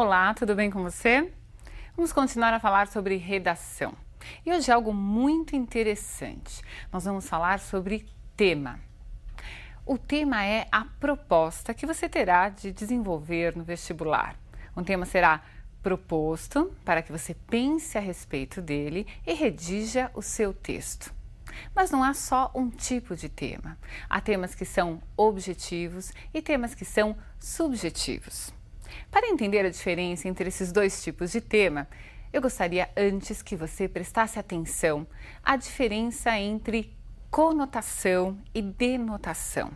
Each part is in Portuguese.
Olá, tudo bem com você? Vamos continuar a falar sobre redação. E hoje é algo muito interessante. Nós vamos falar sobre tema. O tema é a proposta que você terá de desenvolver no vestibular. Um tema será proposto para que você pense a respeito dele e redija o seu texto. Mas não há só um tipo de tema. Há temas que são objetivos e temas que são subjetivos. Para entender a diferença entre esses dois tipos de tema, eu gostaria antes que você prestasse atenção à diferença entre conotação e denotação.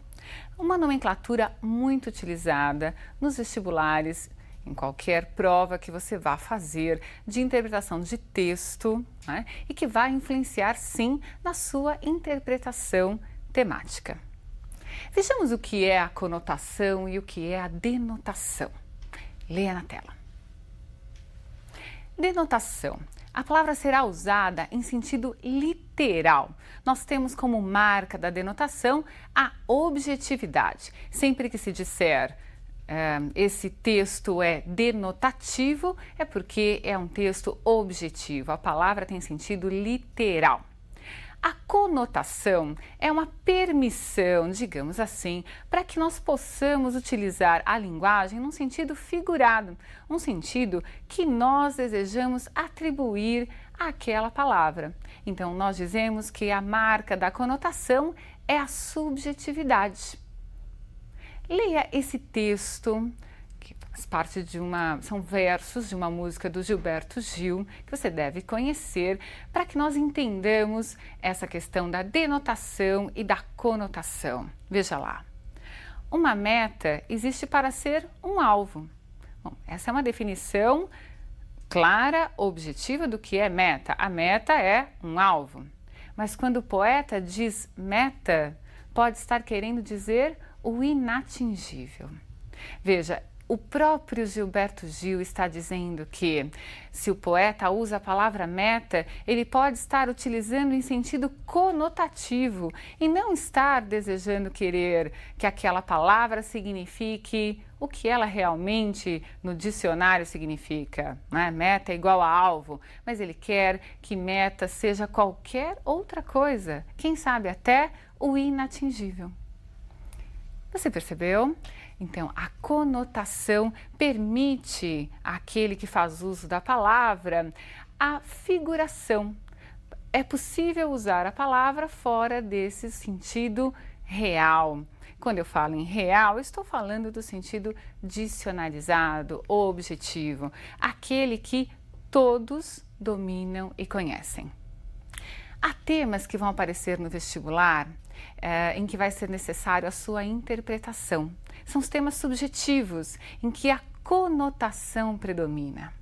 Uma nomenclatura muito utilizada nos vestibulares, em qualquer prova que você vá fazer de interpretação de texto, né, e que vai influenciar sim na sua interpretação temática. Vejamos o que é a conotação e o que é a denotação. Leia na tela. Denotação. A palavra será usada em sentido literal. Nós temos como marca da denotação a objetividade. Sempre que se disser esse texto é denotativo, é porque é um texto objetivo. A palavra tem sentido literal. A conotação é uma permissão, digamos assim, para que nós possamos utilizar a linguagem num sentido figurado, um sentido que nós desejamos atribuir àquela palavra. Então, nós dizemos que a marca da conotação é a subjetividade. Leia esse texto, que faz parte são versos de uma música do Gilberto Gil, que você deve conhecer, para que nós entendamos essa questão da denotação e da conotação. Veja lá. Uma meta existe para ser um alvo. Bom, essa é uma definição clara, objetiva do que é meta. A meta é um alvo. Mas quando o poeta diz meta, pode estar querendo dizer o inatingível. Veja, o próprio Gilberto Gil está dizendo que, se o poeta usa a palavra meta, ele pode estar utilizando em sentido conotativo e não estar desejando querer que aquela palavra signifique o que ela realmente no dicionário significa, né? Meta é igual a alvo, mas ele quer que meta seja qualquer outra coisa, quem sabe até o inatingível. Você percebeu? Então, a conotação permite àquele que faz uso da palavra a figuração. É possível usar a palavra fora desse sentido real. Quando eu falo em real, eu estou falando do sentido dicionarizado, objetivo, aquele que todos dominam e conhecem. Há temas que vão aparecer no vestibular em que vai ser necessário a sua interpretação. São os temas subjetivos, em que a conotação predomina.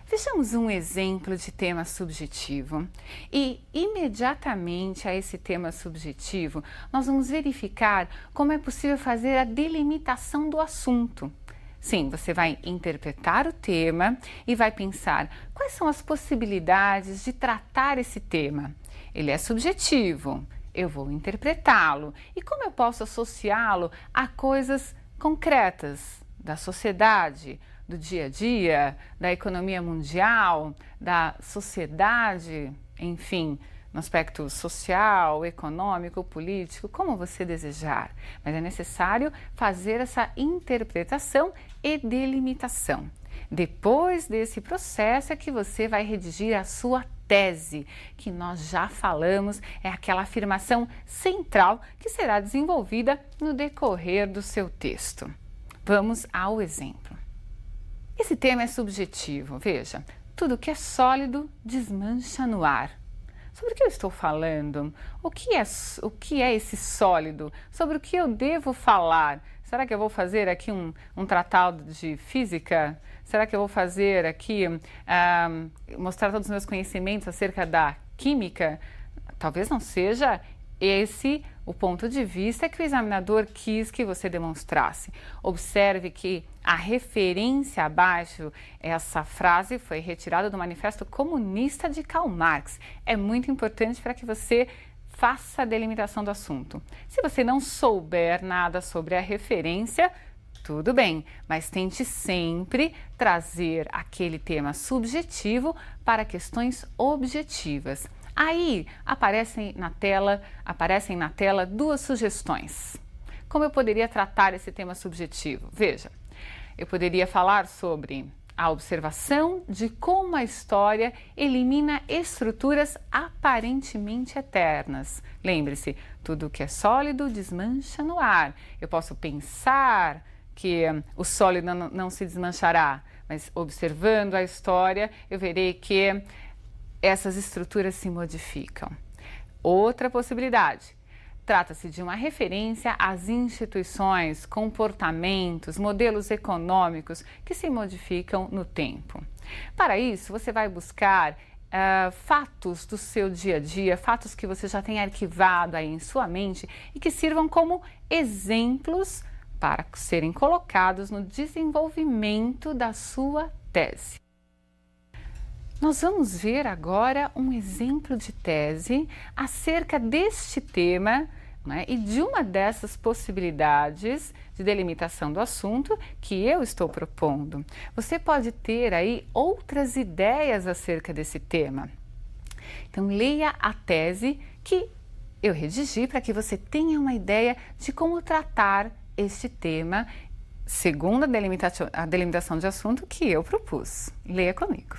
Vejamos um exemplo de tema subjetivo e, imediatamente a esse tema subjetivo, nós vamos verificar como é possível fazer a delimitação do assunto. Sim, você vai interpretar o tema e vai pensar quais são as possibilidades de tratar esse tema. Ele é subjetivo, eu vou interpretá-lo. E como eu posso associá-lo a coisas concretas da sociedade, do dia a dia, da economia mundial, da sociedade, enfim, no aspecto social, econômico, político, como você desejar. Mas é necessário fazer essa interpretação e delimitação. Depois desse processo é que você vai redigir a sua tese, que nós já falamos, é aquela afirmação central que será desenvolvida no decorrer do seu texto. Vamos ao exemplo. Esse tema é subjetivo, veja, tudo que é sólido desmancha no ar. Sobre o que eu estou falando? O que é esse sólido? Sobre o que eu devo falar? Será que eu vou fazer aqui um tratado de física? Será que eu vou fazer aqui, mostrar todos os meus conhecimentos acerca da química? Talvez não seja esse o ponto de vista que o examinador quis que você demonstrasse. Observe que a referência abaixo, essa frase foi retirada do Manifesto Comunista de Karl Marx. É muito importante para que você faça a delimitação do assunto. Se você não souber nada sobre a referência, Tudo bem, mas tente sempre trazer aquele tema subjetivo para questões objetivas. Aí aparecem na tela duas sugestões. Como eu poderia tratar esse tema subjetivo? Veja, eu poderia falar sobre a observação de como a história elimina estruturas aparentemente eternas. Lembre-se, tudo que é sólido desmancha no ar. Eu posso pensar que o sólido não se desmanchará, mas observando a história eu verei que essas estruturas se modificam. Outra possibilidade. Trata-se de uma referência às instituições, comportamentos, modelos econômicos que se modificam no tempo. Para isso, você vai buscar fatos do seu dia a dia, fatos que você já tem arquivado aí em sua mente e que sirvam como exemplos para serem colocados no desenvolvimento da sua tese. Nós vamos ver agora um exemplo de tese acerca deste tema, né, e de uma dessas possibilidades de delimitação do assunto que eu estou propondo. Você pode ter aí outras ideias acerca desse tema. Então, leia a tese que eu redigi para que você tenha uma ideia de como tratar este tema segundo a delimitação de assunto que eu propus. Leia comigo.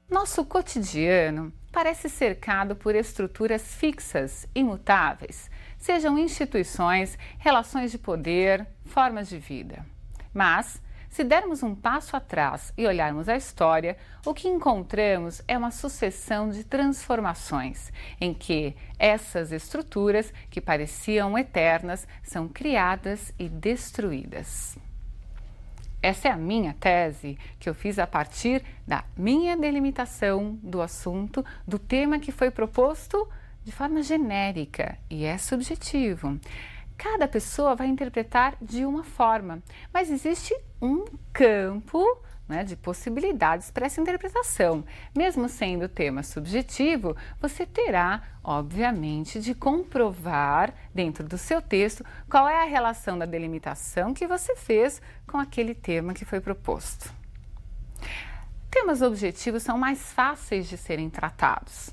Nosso cotidiano parece cercado por estruturas fixas, imutáveis, sejam instituições, relações de poder, formas de vida. Mas, se dermos um passo atrás e olharmos a história, o que encontramos é uma sucessão de transformações, em que essas estruturas, que pareciam eternas, são criadas e destruídas. Essa é a minha tese, que eu fiz a partir da minha delimitação do assunto, do tema que foi proposto de forma genérica e é subjetivo. Cada pessoa vai interpretar de uma forma, mas existe um campo, né, de possibilidades para essa interpretação. Mesmo sendo tema subjetivo, você terá, obviamente, de comprovar dentro do seu texto qual é a relação da delimitação que você fez com aquele tema que foi proposto. Temas objetivos são mais fáceis de serem tratados.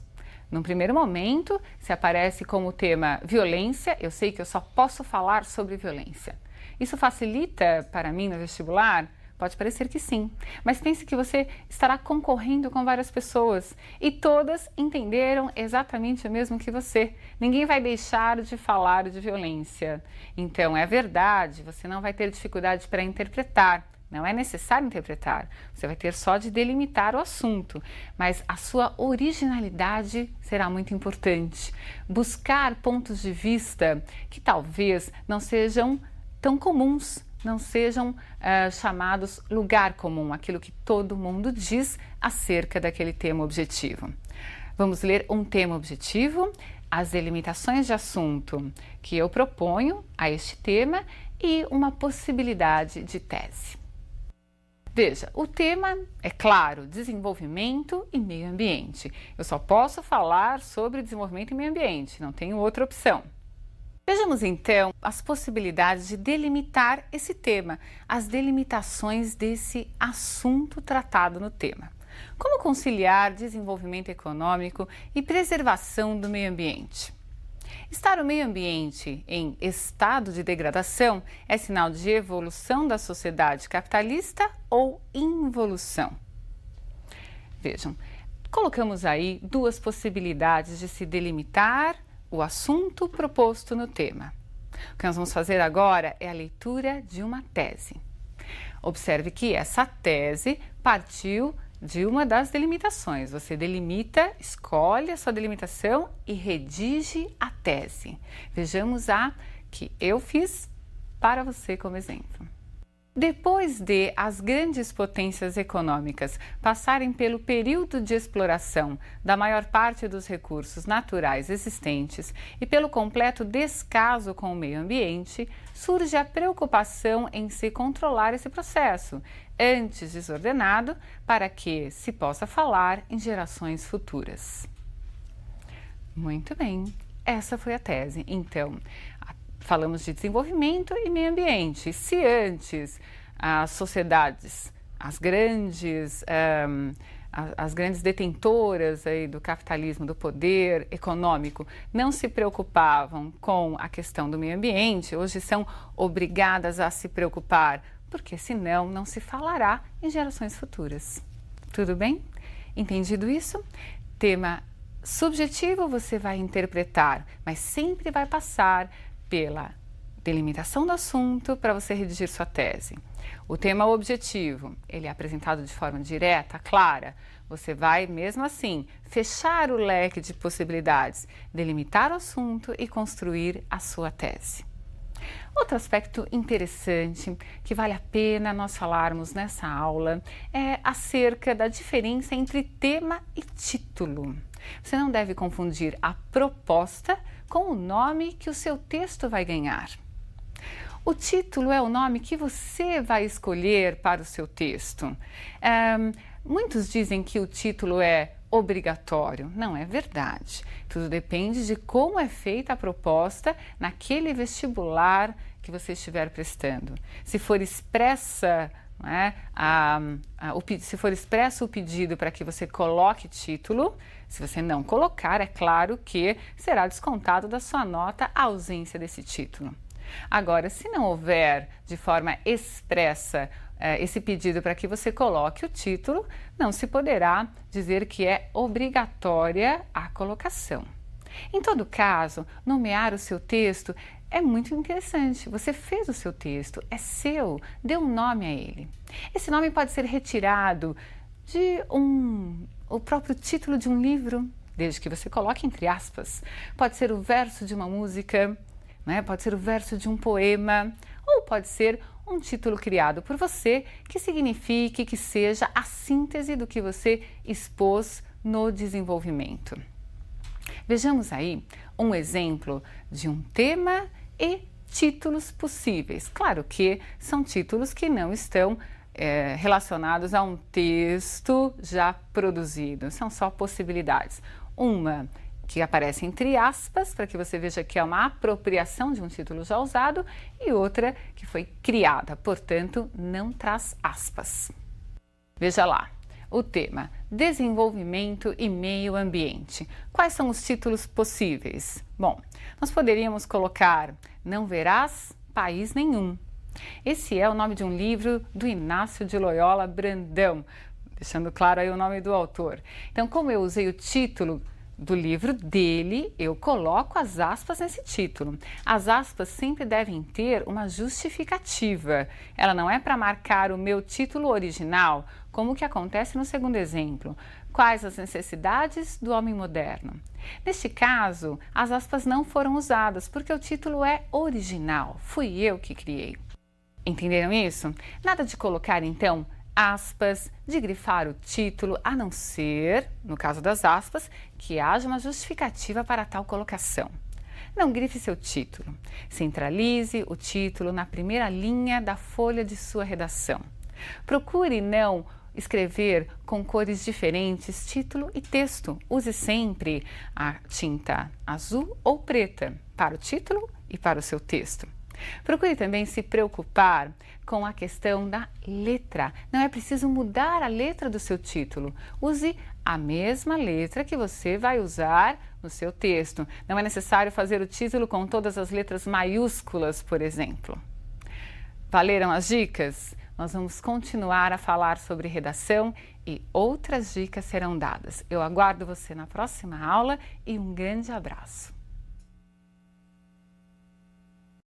Num primeiro momento, se aparece como tema violência, eu sei que eu só posso falar sobre violência. Isso facilita para mim no vestibular? Pode parecer que sim, mas pense que você estará concorrendo com várias pessoas e todas entenderam exatamente o mesmo que você. Ninguém vai deixar de falar de violência. Então, é verdade, você não vai ter dificuldade para interpretar. Não é necessário interpretar, você vai ter só de delimitar o assunto, mas a sua originalidade será muito importante. Buscar pontos de vista que talvez não sejam tão comuns, não sejam chamados lugar comum, aquilo que todo mundo diz acerca daquele tema objetivo. Vamos ler um tema objetivo, as delimitações de assunto que eu proponho a este tema e uma possibilidade de tese. Veja, o tema é claro, desenvolvimento e meio ambiente. Eu só posso falar sobre desenvolvimento e meio ambiente, não tenho outra opção. Vejamos então as possibilidades de delimitar esse tema, as delimitações desse assunto tratado no tema. Como conciliar desenvolvimento econômico e preservação do meio ambiente? Estar o meio ambiente em estado de degradação é sinal de evolução da sociedade capitalista ou involução? Vejam, colocamos aí duas possibilidades de se delimitar o assunto proposto no tema. O que nós vamos fazer agora é a leitura de uma tese. Observe que essa tese partiu de uma das delimitações. Você delimita, escolhe a sua delimitação e redige a tese. Vejamos a que eu fiz para você como exemplo. Depois de as grandes potências econômicas passarem pelo período de exploração da maior parte dos recursos naturais existentes e pelo completo descaso com o meio ambiente, surge a preocupação em se controlar esse processo, antes desordenado, para que se possa falar em gerações futuras. Muito bem, essa foi a tese. Então, falamos de desenvolvimento e meio ambiente. Se antes as sociedades, as grandes detentoras aí do capitalismo, do poder econômico, não se preocupavam com a questão do meio ambiente, hoje são obrigadas a se preocupar, porque senão não se falará em gerações futuras. Tudo bem? Entendido isso? Tema subjetivo você vai interpretar, mas sempre vai passar pela delimitação do assunto para você redigir sua tese. O tema objetivo, ele é apresentado de forma direta, clara. Você vai, mesmo assim, fechar o leque de possibilidades, delimitar o assunto e construir a sua tese. Outro aspecto interessante que vale a pena nós falarmos nessa aula é acerca da diferença entre tema e título. Você não deve confundir a proposta com o nome que o seu texto vai ganhar. O título é o nome que você vai escolher para o seu texto. Muitos dizem que o título é obrigatório. Não é verdade. Tudo depende de como é feita a proposta naquele vestibular que você estiver prestando. Se for expressa, se for expresso o pedido para que você coloque título, se você não colocar, é claro que será descontado da sua nota a ausência desse título. Agora, se não houver de forma expressa esse pedido para que você coloque o título, não se poderá dizer que é obrigatória a colocação. Em todo caso, nomear o seu texto é muito interessante. Você fez o seu texto, é seu, dê um nome a ele. Esse nome pode ser retirado de o próprio título de um livro, desde que você coloque entre aspas. Pode ser o verso de uma música, pode ser o verso de um poema, ou pode ser um título criado por você que signifique que seja a síntese do que você expôs no desenvolvimento. Vejamos aí um exemplo de um tema e títulos possíveis. Claro que são títulos que não estão relacionados a um texto já produzido, são só possibilidades. Uma que aparece entre aspas, para que você veja que é uma apropriação de um título já usado, e outra que foi criada, portanto, não traz aspas. Veja lá, o tema desenvolvimento e meio ambiente. Quais são os títulos possíveis? Bom, nós poderíamos colocar Não Verás País Nenhum. Esse é o nome de um livro do Inácio de Loyola Brandão, deixando claro aí o nome do autor. Então, como eu usei o título do livro dele, eu coloco as aspas nesse título. As aspas sempre devem ter uma justificativa. Ela não é para marcar o meu título original, como o que acontece no segundo exemplo. Quais as necessidades do homem moderno? Neste caso, as aspas não foram usadas, porque o título é original. Fui eu que criei. Entenderam isso? Nada de colocar, então, aspas, de grifar o título, a não ser, no caso das aspas, que haja uma justificativa para tal colocação. Não grife seu título. Centralize o título na primeira linha da folha de sua redação. Procure não escrever com cores diferentes título e texto. Use sempre a tinta azul ou preta para o título e para o seu texto. Procure também se preocupar com a questão da letra. Não é preciso mudar a letra do seu título. Use a mesma letra que você vai usar no seu texto. Não é necessário fazer o título com todas as letras maiúsculas, por exemplo. Valeram as dicas? Nós vamos continuar a falar sobre redação e outras dicas serão dadas. Eu aguardo você na próxima aula e um grande abraço.